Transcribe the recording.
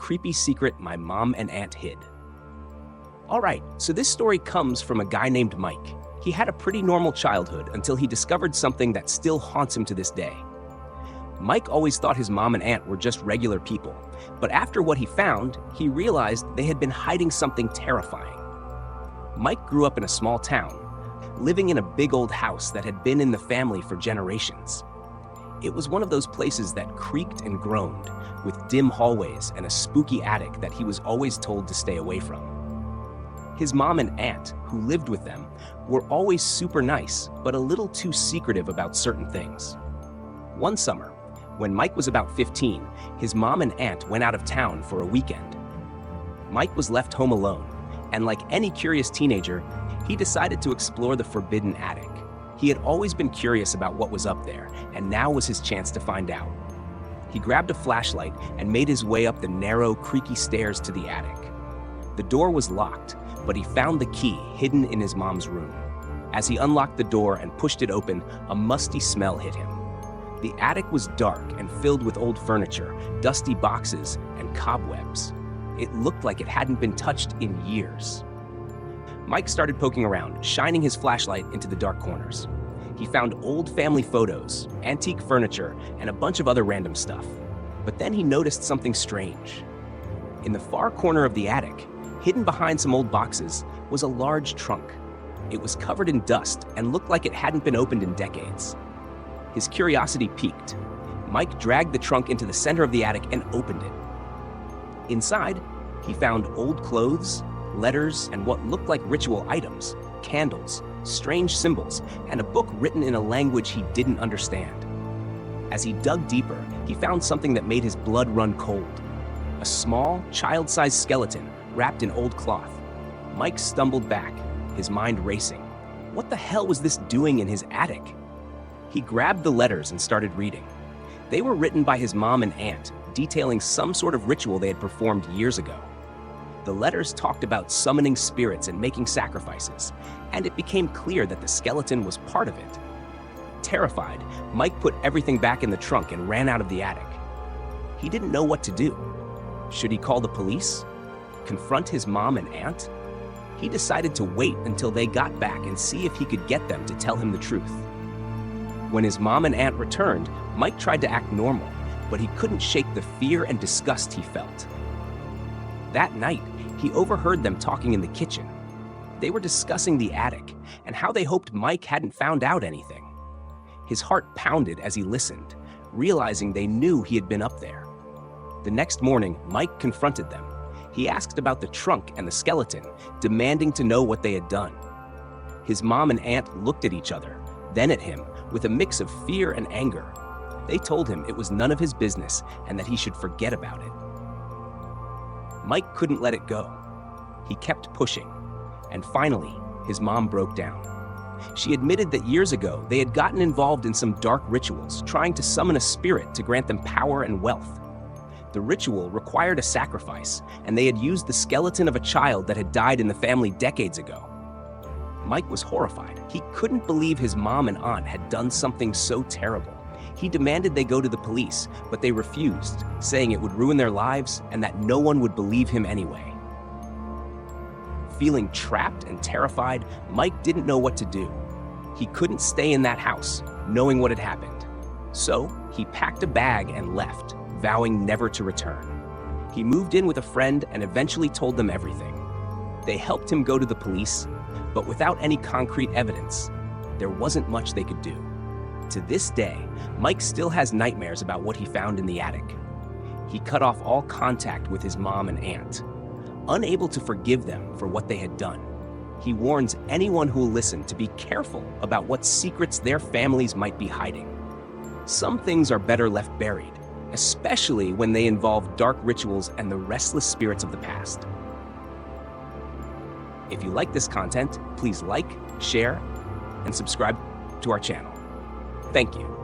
creepy secret my mom and aunt hid. Alright, so this story comes from a guy named Mike. He had a pretty normal childhood until he discovered something that still haunts him to this day. Mike always thought his mom and aunt were just regular people, but after what he found, he realized they had been hiding something terrifying. Mike grew up in a small town, living in a big old house that had been in the family for generations. It was one of those places that creaked and groaned, with dim hallways and a spooky attic that he was always told to stay away from. His mom and aunt, who lived with them, were always super nice, but a little too secretive about certain things. One summer, when Mike was about 15, his mom and aunt went out of town for a weekend. Mike was left home alone, and like any curious teenager, he decided to explore the forbidden attic. He had always been curious about what was up there, and now was his chance to find out. He grabbed a flashlight and made his way up the narrow, creaky stairs to the attic. The door was locked, but he found the key hidden in his mom's room. As he unlocked the door and pushed it open, a musty smell hit him. The attic was dark and filled with old furniture, dusty boxes, and cobwebs. It looked like it hadn't been touched in years. Mike started poking around, shining his flashlight into the dark corners. He found old family photos, antique furniture, and a bunch of other random stuff. But then he noticed something strange. In the far corner of the attic, hidden behind some old boxes, was a large trunk. It was covered in dust and looked like it hadn't been opened in decades. His curiosity piqued. Mike dragged the trunk into the center of the attic and opened it. Inside, he found old clothes, letters, and what looked like ritual items, candles, strange symbols, and a book written in a language he didn't understand. As he dug deeper, he found something that made his blood run cold. A small, child-sized skeleton wrapped in old cloth. Mike stumbled back, his mind racing. What the hell was this doing in his attic? He grabbed the letters and started reading. They were written by his mom and aunt, detailing some sort of ritual they had performed years ago. The letters talked about summoning spirits and making sacrifices, and it became clear that the skeleton was part of it. Terrified, Mike put everything back in the trunk and ran out of the attic. He didn't know what to do. Should he call the police? Confront his mom and aunt? He decided to wait until they got back and see if he could get them to tell him the truth. When his mom and aunt returned, Mike tried to act normal, but he couldn't shake the fear and disgust he felt. That night, he overheard them talking in the kitchen. They were discussing the attic and how they hoped Mike hadn't found out anything. His heart pounded as he listened, realizing they knew he had been up there. The next morning, Mike confronted them. He asked about the trunk and the skeleton, demanding to know what they had done. His mom and aunt looked at each other, then at him, with a mix of fear and anger. They told him it was none of his business and that he should forget about it. Mike couldn't let it go. He kept pushing, and finally, his mom broke down. She admitted that years ago they had gotten involved in some dark rituals, trying to summon a spirit to grant them power and wealth. The ritual required a sacrifice, and they had used the skeleton of a child that had died in the family decades ago. Mike was horrified. He couldn't believe his mom and aunt had done something so terrible. He demanded they go to the police, but they refused, saying it would ruin their lives and that no one would believe him anyway. Feeling trapped and terrified, Mike didn't know what to do. He couldn't stay in that house, knowing what had happened. So he packed a bag and left, vowing never to return. He moved in with a friend and eventually told them everything. They helped him go to the police, but without any concrete evidence, there wasn't much they could do. To this day, Mike still has nightmares about what he found in the attic. He cut off all contact with his mom and aunt. Unable to forgive them for what they had done, he warns anyone who will listen to be careful about what secrets their families might be hiding. Some things are better left buried, especially when they involve dark rituals and the restless spirits of the past. If you like this content, please like, share, and subscribe to our channel. Thank you.